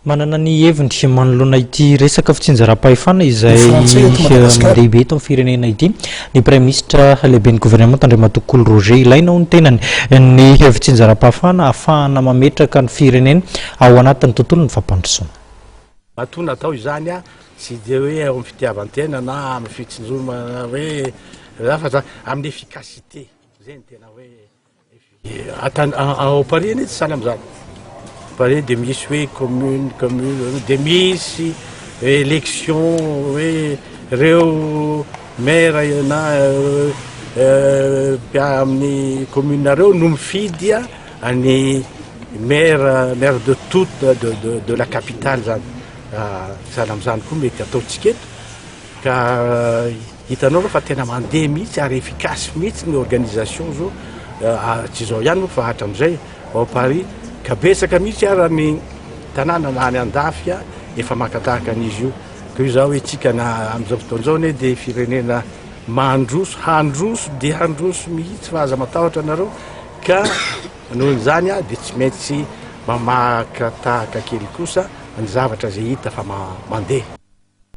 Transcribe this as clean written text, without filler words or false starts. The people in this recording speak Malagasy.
manana ny hevitry manoloana ity resaka fitsinjaram-pahefana izay lehibe eto amin'ny firenena ity ny premier ministre lehiben'ny gouvernement Andriamatoa Roger ilaina ho ny tenany ny fitsinjaram-pahefana ahafahana mametraka ny firenena ao anatin'ny tontolon'ny fampandrosoana. Atao natao izany tsy dia hoe ao amin'ny fitiavan-tena na amin'ny fitsinjomana hoe fa amin'ny efficacité zay ny tena hoe ao Paris tsy sahala amin'izany. Paris de misy hoe commune de misy élection hoe reo maire na amin'ny commune reo no mifidy ny maire de toute de la capitale zany. Sahala amin'izany koa mety ataontsika eto ka hitanao fa tena mandeha mihitsy ary efficace mihitsy ny organisation zao tsy zao ihany fa hatramin'izay ao Paris ka betsaka mihitsy raha ny tanàna na any andafy efa makatahaka an'izy io ka io zao hoe tsika na amin'izao fotoan'izao ne dia firenena handroso dia handroso mihitsy fa aza matahotra anareo ka noho izany dia tsy maintsy mamakatahaka kely kosa ny zavatra zay hita fa mandeha.